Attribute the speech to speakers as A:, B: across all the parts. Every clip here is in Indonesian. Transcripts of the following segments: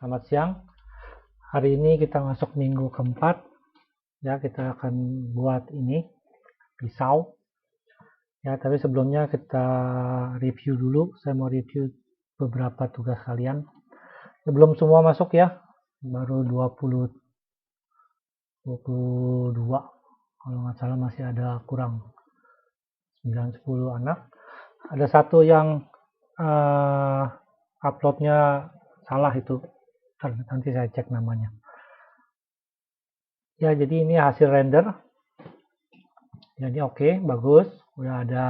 A: Selamat siang. Hari ini kita masuk minggu keempat. Ya, kita akan buat ini pisau. Ya, tapi sebelumnya kita review dulu. Saya mau review beberapa tugas kalian. Belum semua masuk ya. Baru 22. Kalau nggak salah masih ada kurang 9-10 anak. Ada satu yang uploadnya salah itu. Nanti saya cek namanya. Ya, jadi ini hasil render. Jadi oke, bagus. Udah ada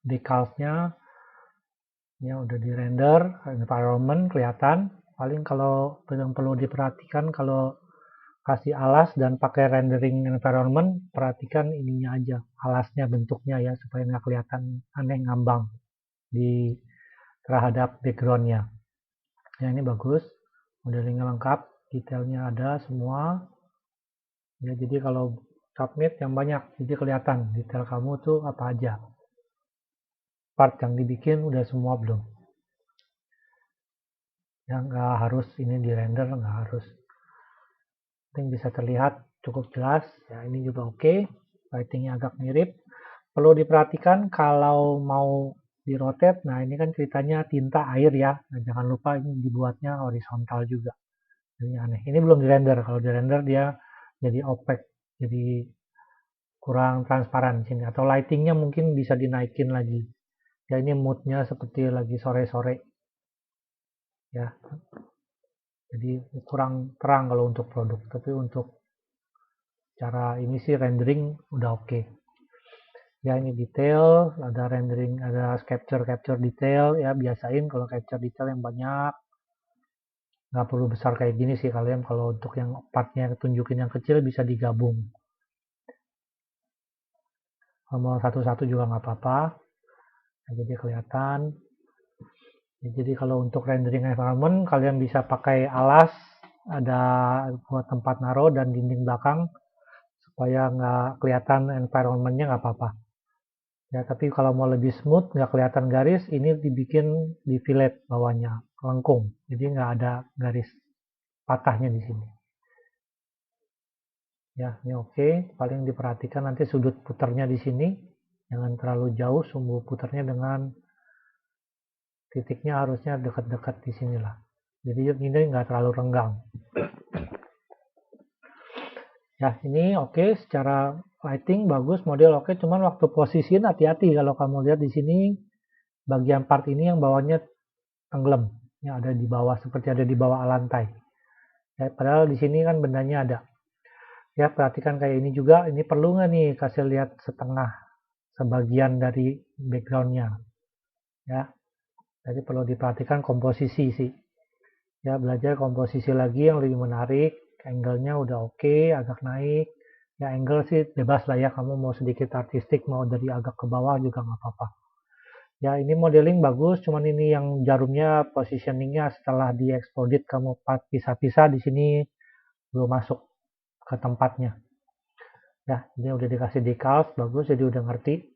A: decalsnya. Ya, udah di render, environment kelihatan. Paling kalau yang perlu diperhatikan kalau kasih alas dan pakai rendering environment, perhatikan ininya aja, alasnya, bentuknya ya, supaya nggak kelihatan aneh ngambang di terhadap backgroundnya. Ya, ini bagus, modelingnya lengkap, detailnya ada semua. Ya, jadi kalau submit yang banyak, jadi kelihatan detail kamu tuh apa aja. Part yang dibikin udah semua belum? Ya, nggak harus ini di render, nggak harus. Yang bisa terlihat cukup jelas. Ya, ini juga oke. Lightingnya agak mirip. Perlu diperhatikan kalau mau di rotate. Nah, ini kan ceritanya tinta air ya. Nah, jangan lupa ini dibuatnya horizontal juga. Ini aneh. Ini belum di render. Kalau di render dia jadi opaque, jadi kurang transparan di sini. Atau lightingnya mungkin bisa dinaikin lagi. Ya, ini moodnya seperti lagi sore-sore. Ya, jadi kurang terang kalau untuk produk. Tapi untuk cara ini sih rendering udah oke. Ya, ini detail, ada rendering, ada capture detail ya, biasain kalau capture detail yang banyak. Nggak perlu besar kayak gini sih kalian, kalau untuk yang partnya tunjukin yang kecil bisa digabung. Kalau mau satu-satu juga nggak apa-apa. Nah, jadi kelihatan. Ya, jadi kalau untuk rendering environment kalian bisa pakai alas, ada buat tempat naruh dan dinding belakang supaya nggak kelihatan environmentnya, nggak apa-apa. Ya, tapi kalau mau lebih smooth, nggak kelihatan garis, ini dibikin di fillet bawahnya, lengkung. Jadi nggak ada garis patahnya di sini. Ya, ini oke. Paling diperhatikan nanti sudut putarnya di sini. Jangan terlalu jauh sumbu putarnya dengan titiknya harusnya dekat-dekat di sinilah. Jadi ini nggak terlalu renggang. Ya, ini oke. Secara lighting bagus, model oke. Cuman waktu posisiin hati-hati kalau kamu lihat di sini bagian part ini yang bawahnya tenggelam, yang ada di bawah seperti ada di bawah lantai. Ya, padahal di sini kan bendanya ada. Ya, perhatikan kayak ini juga. Ini perlu nggak nih kasih lihat setengah, sebagian dari backgroundnya. Ya, jadi perlu diperhatikan komposisi sih. Ya, belajar komposisi lagi yang lebih menarik. Angle-nya udah oke, agak naik. Ya, angle sih bebas lah ya. Kamu mau sedikit artistik, mau dari agak ke bawah juga nggak apa-apa. Ya, ini modeling bagus, cuman ini yang jarumnya positioningnya setelah diexploded kamu pisah-pisah di sini belum masuk ke tempatnya. Ya, ini udah dikasih decals, bagus, jadi udah ngerti.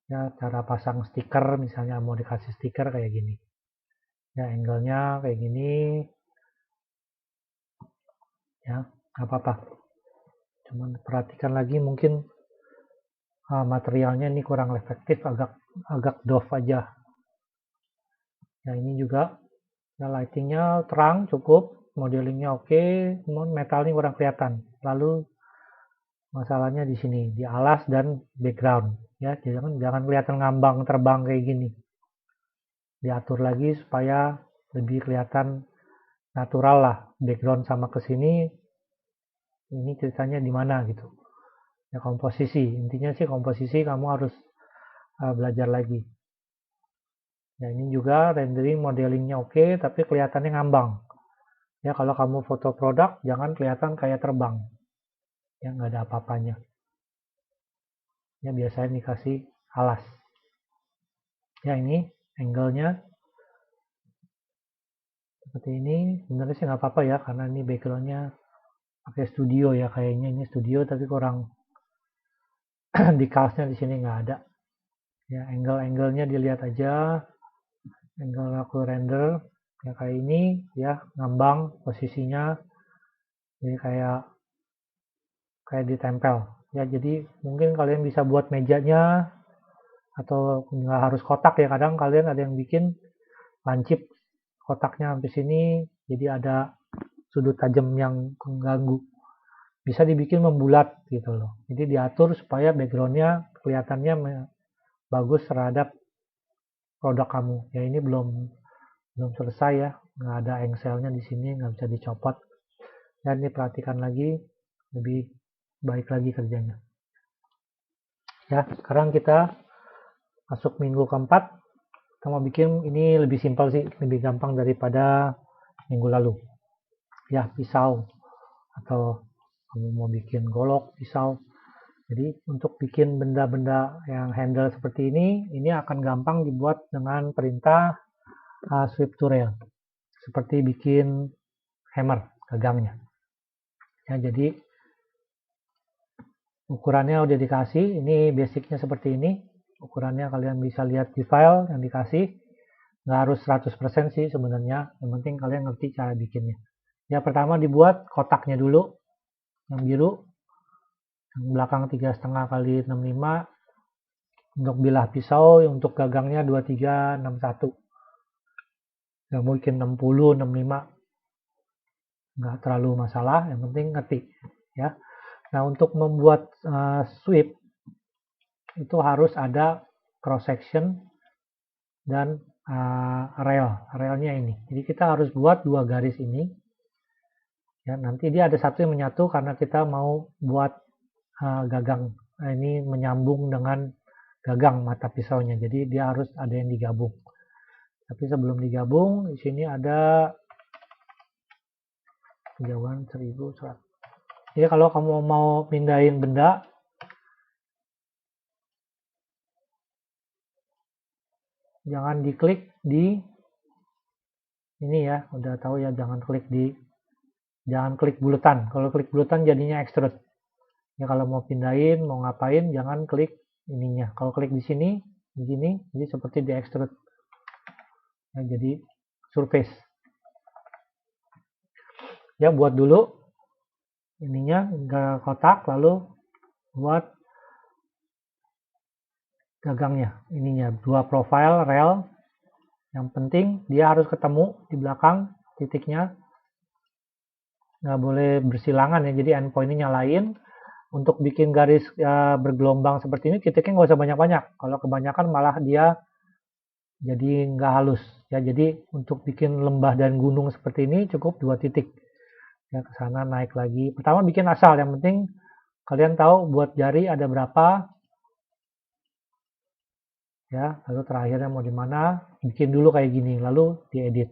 A: Ya, cara pasang stiker, misalnya mau dikasih stiker kayak gini. Ya, angle-nya kayak gini. Ya, nggak apa-apa. Cuman perhatikan lagi mungkin materialnya ini kurang efektif, agak doff aja. Ya, ini juga ya, lightingnya terang cukup, modelingnya oke, metalnya kurang kelihatan. Lalu masalahnya di sini, di alas dan background. Ya, jangan kelihatan ngambang terbang kayak gini. Diatur lagi supaya lebih kelihatan natural lah, background sama ke sini. Ini ceritanya di mana gitu. Ya, komposisi, intinya sih komposisi kamu harus belajar lagi. Ya, ini juga rendering modelingnya oke, tapi kelihatannya ngambang. Ya, kalau kamu foto produk jangan kelihatan kayak terbang. Ya, nggak ada apa-apanya. Ya, biasanya dikasih alas. Ya, ini angle-nya seperti ini. Sebenarnya sih nggak apa-apa ya, karena ini background-nya pakai studio ya, kayaknya ini studio tapi kurang decalsnya di sini nggak ada. Ya, angle-angle-nya dilihat aja. Angle aku render ya kayak ini ya, ngambang posisinya, jadi kayak ditempel ya. Jadi mungkin kalian bisa buat mejanya, atau nggak harus kotak ya, kadang kalian ada yang bikin lancip kotaknya sampai sini, jadi ada sudut tajam yang mengganggu, bisa dibikin membulat gitu loh. Jadi diatur supaya backgroundnya kelihatannya bagus terhadap produk kamu ya. Ini belum selesai ya, nggak ada engselnya di sini, nggak bisa dicopot. Dan ini perhatikan lagi, lebih baik lagi kerjanya ya. Sekarang kita masuk minggu keempat, kita mau bikin ini lebih simpel sih, lebih gampang daripada minggu lalu ya. Pisau, atau kamu mau bikin golok pisau. Jadi untuk bikin benda-benda yang handle seperti ini akan gampang dibuat dengan perintah sweep to rail, seperti bikin hammer gagangnya ya. Jadi ukurannya udah dikasih, ini basicnya seperti ini ukurannya, kalian bisa lihat di file yang dikasih. Nggak harus 100% sih sebenarnya, yang penting kalian ngerti cara bikinnya ya. Pertama dibuat kotaknya dulu, yang biru, yang belakang 3,5 kali 65. Untuk bilah pisau, untuk gagangnya 2361 ya, mungkin 60 65, nggak terlalu masalah, yang penting ngerti ya. Nah, untuk membuat sweep itu harus ada cross section dan railnya ini. Jadi kita harus buat 2 garis ini ya. Nanti dia ada satu yang menyatu karena kita mau buat gagang. Nah, ini menyambung dengan gagang mata pisaunya, jadi dia harus ada yang digabung. Tapi sebelum digabung, di sini ada jauhan 1100. Jadi kalau kamu mau pindahin benda, jangan diklik di ini ya, udah tahu ya, jangan klik bulutan. Kalau klik bulutan jadinya extrude. Ya kalau mau pindahin, mau ngapain, jangan klik ininya. Kalau klik di sini, jadi seperti di extrude. Ya, jadi surface. Ya, buat dulu ininya ke kotak, lalu buat gagangnya. Ininya 2 profile rail. Yang penting dia harus ketemu di belakang titiknya, nggak boleh bersilangan ya. Jadi endpoint-nya nyalain. Untuk bikin garis bergelombang seperti ini, titiknya nggak usah banyak-banyak. Kalau kebanyakan malah dia jadi nggak halus ya. Jadi untuk bikin lembah dan gunung seperti ini cukup 2 titik ya, ke sana naik lagi. Pertama bikin asal, yang penting kalian tahu buat jari ada berapa ya. Lalu terakhirnya mau di mana, bikin dulu kayak gini, lalu diedit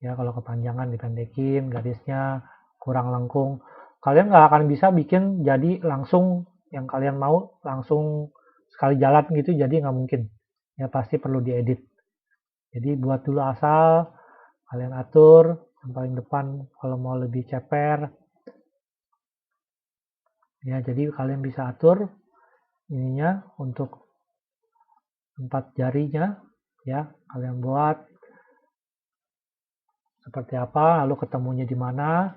A: ya. Kalau kepanjangan dipendekin, garisnya kurang lengkung, kalian nggak akan bisa bikin jadi langsung yang kalian mau langsung sekali jalan gitu, jadi nggak mungkin ya, pasti perlu diedit. Jadi buat dulu asal, kalian atur yang paling depan kalau mau lebih ceper ya. Jadi kalian bisa atur ininya untuk 4 jarinya ya, kalian buat seperti apa, lalu ketemunya di mana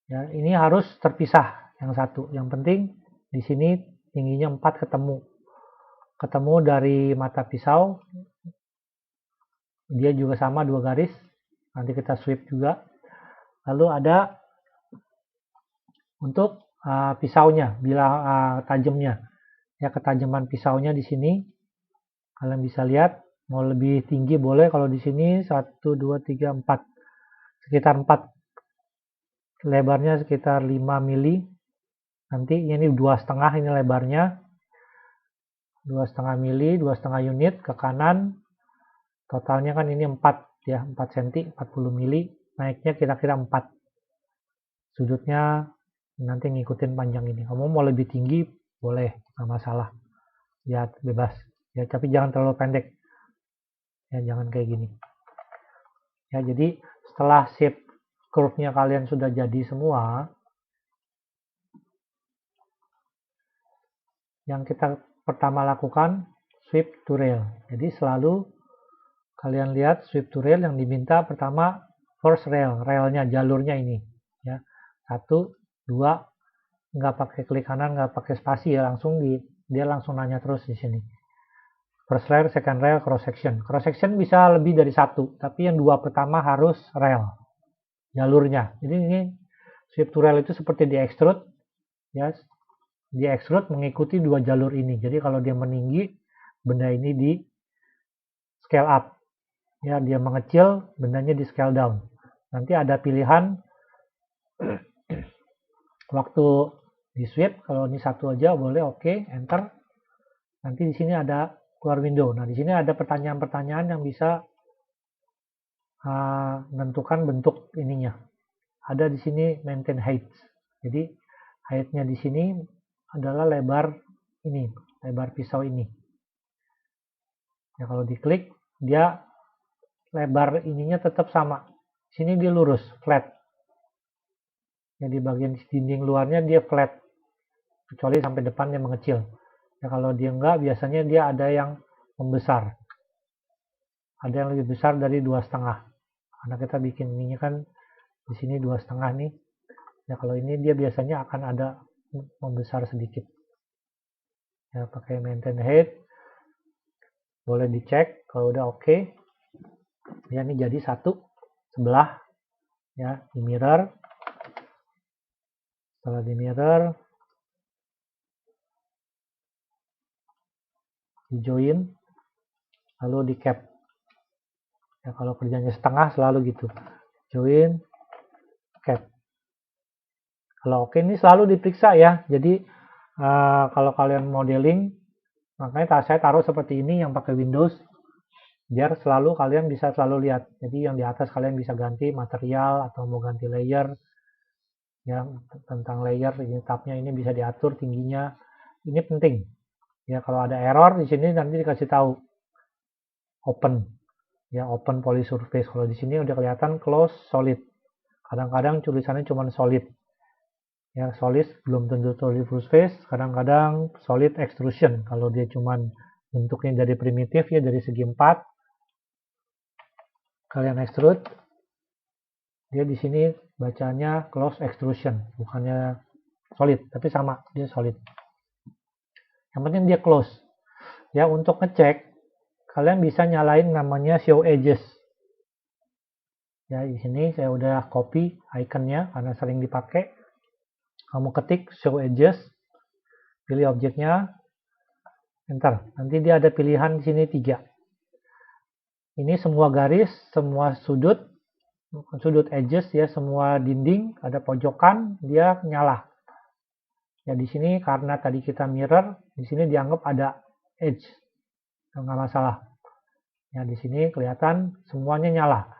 A: ya. Ini harus terpisah yang satu, yang penting di sini tingginya 4 ketemu dari mata pisau, dia juga sama 2 garis, nanti kita sweep juga. Lalu ada untuk pisaunya, bila tajamnya ya, ketajaman pisaunya di sini kalian bisa lihat. Mau lebih tinggi boleh, kalau di sini 1 2 3 4, sekitar 4, lebarnya sekitar 5 mili. Nanti ini 2,5 ini lebarnya 2,5 mili, 2,5 unit ke kanan. Totalnya kan ini 4 ya, 4 cm, 40 mili. Naiknya kira-kira 4. Sudutnya nanti ngikutin panjang ini. Kamu mau lebih tinggi boleh, nggak masalah ya, bebas ya, tapi jangan terlalu pendek ya, jangan kayak gini ya. Jadi setelah shape curve-nya kalian sudah jadi semua, yang kita pertama lakukan sweep to rail. Jadi selalu kalian lihat sweep to rail yang diminta pertama first rail, railnya, jalurnya ini ya. 1, 2, nggak pakai klik kanan, nggak pakai spasi ya, langsung dia langsung nanya terus di sini. First rail, second rail, cross section. Cross section bisa lebih dari 1, tapi yang 2 pertama harus rail, jalurnya. Jadi ini sweep to rail itu seperti di extrude ya. Di extrude mengikuti 2 jalur ini. Jadi kalau dia meninggi, benda ini di scale up. Ya, dia mengecil, bendanya di scale down. Nanti ada pilihan waktu di sweep, kalau ini 1 aja boleh, oke, enter. Nanti di sini ada keluar window. Nah, di sini ada pertanyaan-pertanyaan yang bisa menentukan bentuk ininya. Ada di sini maintain height. Jadi height-nya di sini adalah lebar ini, lebar pisau ini. Ya, kalau diklik, dia lebar ininya tetap sama. Sini dia lurus, flat. Ya, di bagian dinding luarnya dia flat. Kecuali sampai depannya mengecil. Ya, kalau dia enggak, biasanya dia ada yang membesar. Ada yang lebih besar dari 2,5. Karena kita bikin ininya kan di sini 2,5 nih. Ya, kalau ini dia biasanya akan ada membesar sedikit. Ya, pakai maintain height. Boleh dicek kalau udah oke. Ya, ini jadi 1 sebelah ya, di mirror. Setelah di mirror, di join, lalu di cap. Ya, kalau kerjanya setengah selalu gitu. Join, cap. Kalau oke, ini selalu diperiksa ya. Jadi kalau kalian modeling, makanya saya taruh seperti ini yang pakai Windows, biar selalu kalian bisa selalu lihat. Jadi yang di atas kalian bisa ganti material atau mau ganti layer. Ya, tentang layer ini tabnya ini bisa diatur tingginya. Ini penting. Ya, kalau ada error di sini nanti dikasih tahu open. Ya, open poly surface. Kalau di sini udah kelihatan close solid. Kadang-kadang tulisannya cuma solid. Ya, solid belum tentu solid surface. Kadang-kadang solid extrusion. Kalau dia cuma bentuknya dari primitif ya, dari segi 4. Kalian extrude, dia di sini bacanya close extrusion, bukannya solid, tapi sama, dia solid. Yang penting dia close. Ya, untuk ngecek, kalian bisa nyalain namanya show edges. Ya, di sini saya udah copy iconnya karena sering dipakai. Kamu ketik show edges, pilih objeknya, enter. Nanti dia ada pilihan di sini 3. Ini semua garis, semua sudut edges ya, semua dinding, ada pojokan, dia nyala. Ya, di sini karena tadi kita mirror, di sini dianggap ada edge. Nggak masalah. Ya, di sini kelihatan semuanya nyala.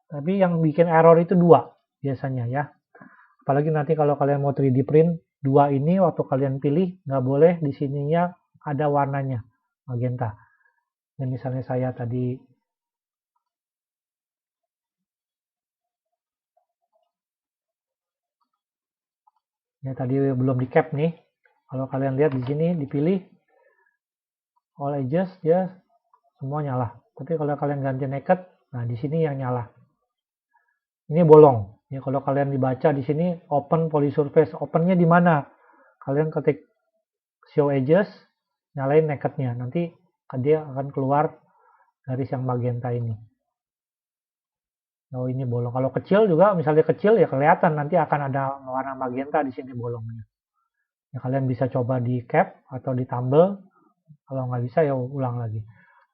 A: Tapi yang bikin error itu 2 biasanya ya. Apalagi nanti kalau kalian mau 3D print, 2 ini waktu kalian pilih nggak boleh di sininya ada warnanya magenta. Dan misalnya saya tadi ya, tadi belum di cap nih. Kalau kalian lihat di sini dipilih all edges, dia semua nyala. Tapi kalau kalian ganti naked, nah di sini yang nyala. Ini bolong. Ya, kalau kalian dibaca di sini open poly surface, opennya di mana? Kalian ketik show edges, nyalain nakednya. Nanti dia akan keluar garis yang magenta ini. Oh, ini bolong. Kalau kecil juga, misalnya kecil ya kelihatan nanti akan ada warna magenta di sini bolongnya. Ya, kalian bisa coba di cap atau di tumble. Kalau nggak bisa ya ulang lagi.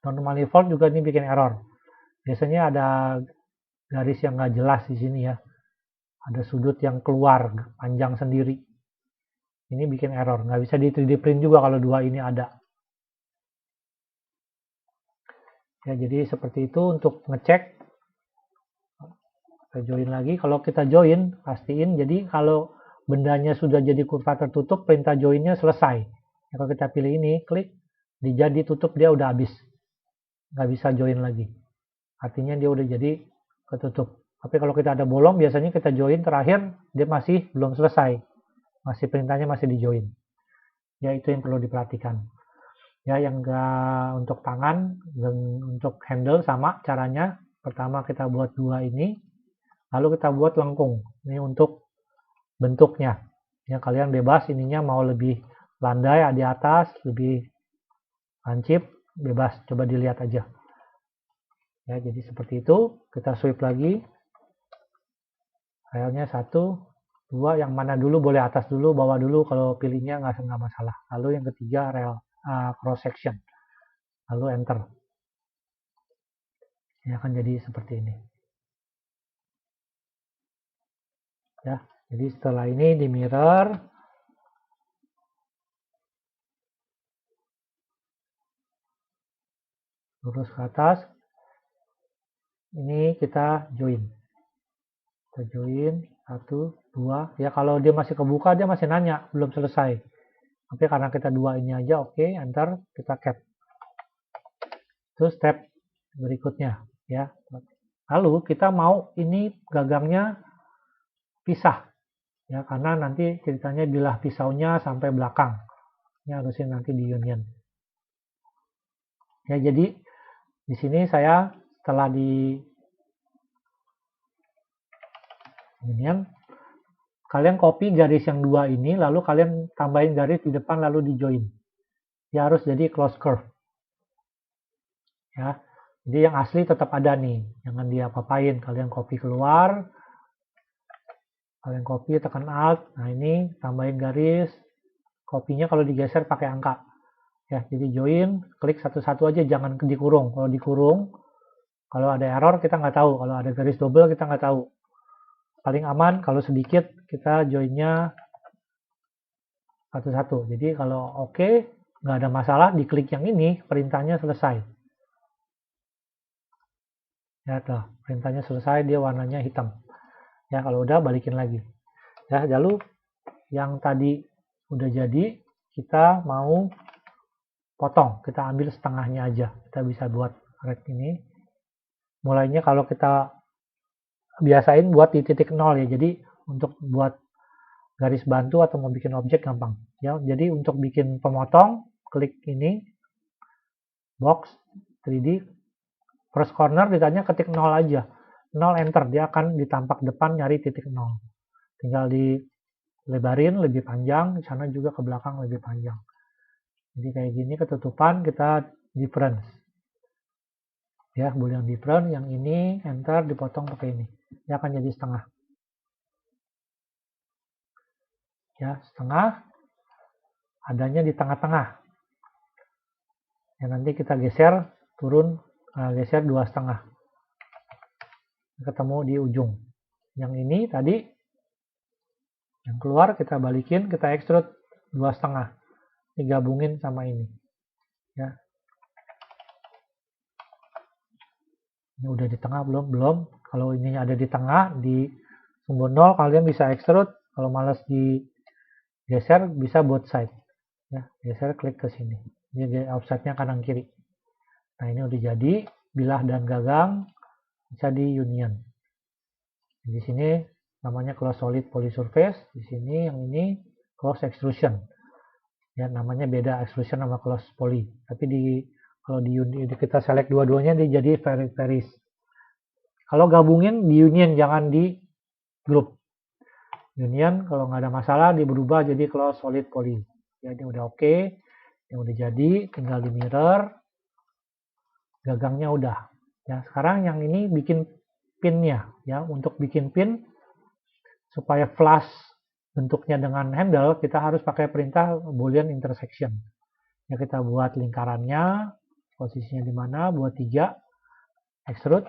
A: Non manifold juga ini bikin error. Biasanya ada garis yang nggak jelas di sini ya. Ada sudut yang keluar panjang sendiri. Ini bikin error. Nggak bisa di 3D print juga kalau 2 ini ada. Ya, jadi seperti itu untuk ngecek. Kita join lagi. Kalau kita join, pastiin. Jadi kalau bendanya sudah jadi kurva tertutup, perintah joinnya selesai. Ya, kalau kita pilih ini, klik, dijadi tutup, dia udah habis. Nggak bisa join lagi. Artinya dia udah jadi ketutup. Tapi kalau kita ada bolong, biasanya kita join terakhir, dia masih belum selesai. Masih perintahnya masih di join. Ya, itu yang perlu diperhatikan. Ya, yang enggak untuk tangan dan untuk handle sama caranya. Pertama kita buat dua ini, lalu kita buat lengkung. Ini untuk bentuknya. Ya, kalian bebas ininya mau lebih landai di atas, lebih lancip, bebas. Coba dilihat aja. Ya, jadi seperti itu. Kita sweep lagi. Relnya 1, 2, yang mana dulu boleh atas dulu, bawah dulu, kalau pilihnya nggak masalah. Lalu yang ketiga rel cross section. Lalu enter. Ini akan jadi seperti ini. Ya, jadi setelah ini di mirror, lurus ke atas, ini kita join. Kita join 1, 2. Ya, kalau dia masih kebuka dia masih nanya belum selesai. Tapi karena kita dua ini aja, oke, enter, kita cap. Terus step berikutnya, ya. Lalu kita mau ini gagangnya pisah, ya, karena nanti ceritanya bilah pisaunya sampai belakang. Ini harusnya nanti di union. Ya, jadi di sini saya setelah di union, kalian copy garis yang dua ini, lalu kalian tambahin garis di depan, lalu di join. Dia harus jadi close curve. Ya, jadi yang asli tetap ada nih, jangan dia apa-apain. Kalian copy keluar, kalian copy, tekan alt. Nah, ini tambahin garis. Kopinya kalau digeser pakai angka. Ya, jadi join, klik satu-satu aja, jangan dikurung. Kalau dikurung, kalau ada error kita nggak tahu. Kalau ada garis double kita nggak tahu. Paling aman kalau sedikit kita joinnya satu-satu. Jadi kalau oke, nggak ada masalah, diklik yang ini, perintahnya selesai. Ya, tuh, perintahnya selesai, dia warnanya hitam. Ya, kalau udah balikin lagi. Ya, lalu yang tadi udah jadi, kita mau potong. Kita ambil setengahnya aja. Kita bisa buat red ini. Mulainya kalau kita biasain buat di titik 0 ya. Jadi untuk buat garis bantu atau mau bikin objek gampang. Ya, jadi untuk bikin pemotong, klik ini, box, 3D, first corner ditanya ketik 0 aja. 0 enter, dia akan ditampak depan nyari titik 0. Tinggal dilebarin lebih panjang, di sana juga ke belakang lebih panjang. Jadi kayak gini ketutupan, kita difference. Ya, boolean difference, yang ini enter, dipotong pakai ini. Dia akan jadi setengah. Ya, setengah, adanya di tengah-tengah. Ya, nanti kita geser, turun, geser 2,5. Ketemu di ujung. Yang ini tadi, yang keluar kita balikin, kita extrude 2,5. Digabungin sama ini. Ya. Ini udah di tengah belum? Belum. Kalau ini ada di tengah, di sumber 0, kalian bisa extrude. Kalau malas digeser, bisa both side. Ya, geser, klik ke sini. Jadi offset-nya kanan kiri. Nah, ini udah jadi. Bilah dan gagang bisa di union. Di sini namanya close solid poly surface. Di sini yang ini close extrusion. Ya, namanya beda extrusion sama close poly. Tapi kalau di kita select dua-duanya dia jadi very. Kalau gabungin di union, jangan di group. Union kalau nggak ada masalah dia berubah jadi close solid poly. Ya, ini udah oke. Yang udah jadi tinggal di mirror. Gagangnya udah. Ya, sekarang yang ini bikin pinnya ya. Untuk bikin pin supaya flush bentuknya dengan handle, kita harus pakai perintah boolean intersection. Ya, kita buat lingkarannya, posisinya di mana, buat 3, extrude,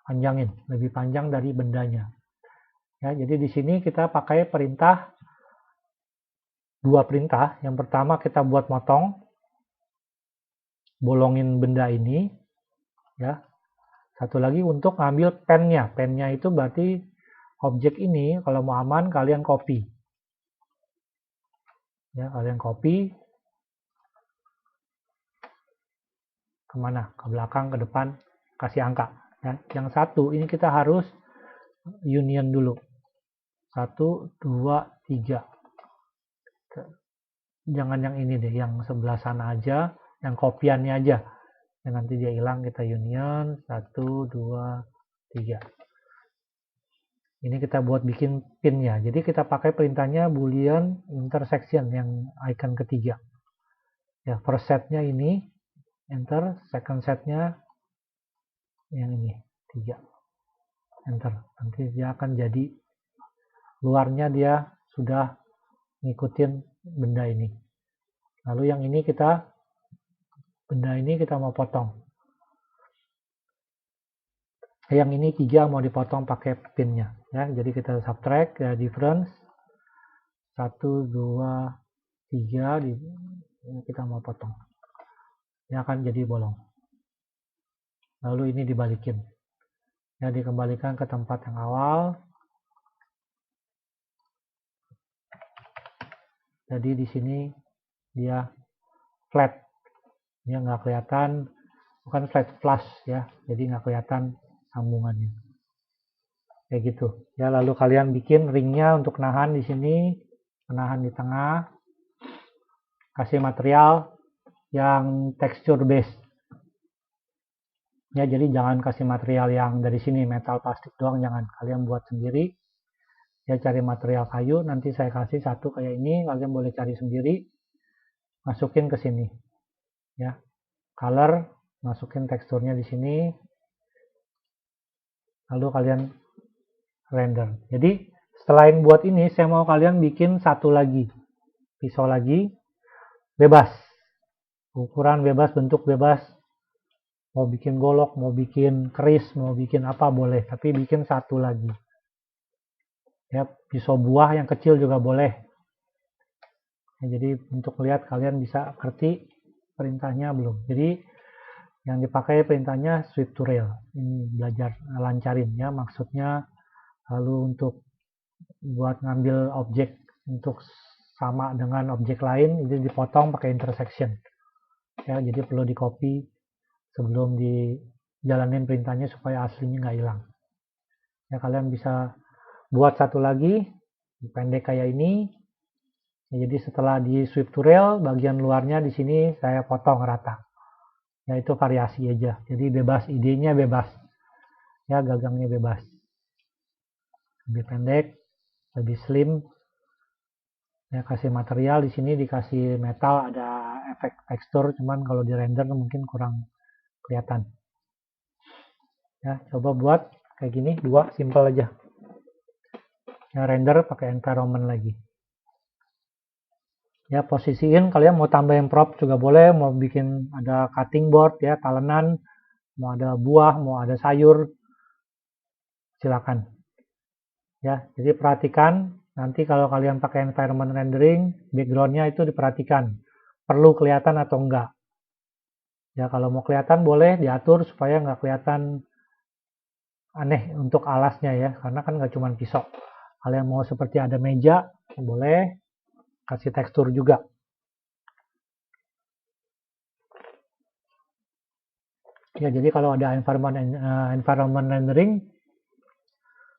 A: panjangin, lebih panjang dari bendanya. Ya, jadi di sini kita pakai perintah, 2 perintah. Yang pertama kita buat motong, bolongin benda ini, ya. Satu lagi untuk ngambil pennya. Pennya itu berarti objek ini, kalau mau aman kalian copy. Ya, kalian copy kemana? Ke belakang, ke depan, kasih angka. Ya. Yang satu ini kita harus union dulu. 1, 2, 3. Jangan yang ini deh, yang sebelah sana aja. yang kopiannya aja. Dan nanti dia hilang, kita union 1, 2, 3. Ini kita buat bikin pinnya. Jadi kita pakai perintahnya boolean intersection yang icon ketiga. Ya, first setnya ini enter, second setnya yang ini 3, enter. Nanti dia akan jadi luarnya dia sudah ngikutin benda ini. Lalu yang ini benda ini kita mau potong. Yang ini 3 mau dipotong pakai pinnya. Ya, jadi kita subtract ya, difference 1, 2, 3 ini kita mau potong. Ini akan jadi bolong. Lalu ini dibalikin. Ya, dikembalikan ke tempat yang awal. Jadi di sini dia flat. Dia nggak kelihatan, bukan flat flush ya. Jadi nggak kelihatan sambungannya. Kayak gitu. Ya, lalu kalian bikin ringnya untuk nahan di sini, menahan di tengah. Kasih material yang texture base. Ya, jadi jangan kasih material yang dari sini metal plastik doang, jangan. Kalian buat sendiri. Ya, cari material kayu, nanti saya kasih satu kayak ini, kalian boleh cari sendiri. Masukin ke sini. Ya. Color, masukin teksturnya di sini. Lalu kalian render. Jadi, selain buat ini, saya mau kalian bikin satu lagi. Pisau lagi. Bebas. Ukuran bebas, bentuk bebas. Mau bikin golok, mau bikin keris, mau bikin apa boleh, tapi bikin satu lagi. Ya, pisau buah yang kecil juga boleh. Ya, jadi untuk lihat kalian bisa ngerti perintahnya belum. Jadi yang dipakai perintahnya sweep to rail. Ini belajar lancarin ya, maksudnya. Lalu untuk buat ngambil objek untuk sama dengan objek lain, itu dipotong pakai intersection. Ya, jadi perlu di copy sebelum dijalanin perintahnya supaya aslinya nggak hilang. Ya, kalian bisa buat satu lagi pendek kayak ini. Ya, jadi setelah di sweep to rail, bagian luarnya di sini saya potong rata. Ya, itu variasi aja. Jadi bebas, idenya bebas. Ya, gagangnya bebas. Lebih pendek, lebih slim. Ya, kasih material di sini dikasih metal, ada efek tekstur, cuman kalau di render mungkin kurang kelihatan. Ya, coba buat kayak gini, 2 simple aja. Ya, render pakai environment lagi. Ya, posisiin, kalian mau tambahin prop juga boleh, mau bikin ada cutting board ya, talenan, mau ada buah, mau ada sayur, silakan. Ya, jadi perhatikan nanti kalau kalian pakai environment rendering, backgroundnya itu diperhatikan, perlu kelihatan atau enggak. Ya, kalau mau kelihatan boleh diatur supaya nggak kelihatan aneh untuk alasnya ya, karena kan nggak cuma pisau. Kalian mau seperti ada meja, boleh kasih tekstur juga. Ya, jadi kalau ada environment rendering,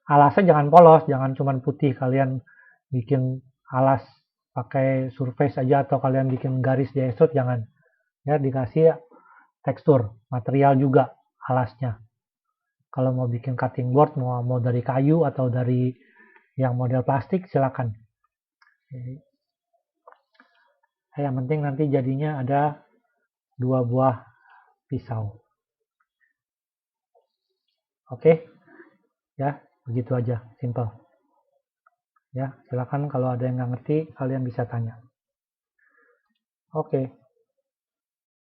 A: alasnya jangan polos, jangan cuma putih. Kalian bikin alas pakai surface aja atau kalian bikin garis di extrude, jangan. Ya, dikasih tekstur, material juga alasnya. Kalau mau bikin cutting board, mau dari kayu atau dari yang model plastik, silakan. Yang penting nanti jadinya ada 2 buah pisau. Oke, ya begitu aja, simple. Ya, silakan kalau ada yang nggak ngerti, kalian bisa tanya. Oke.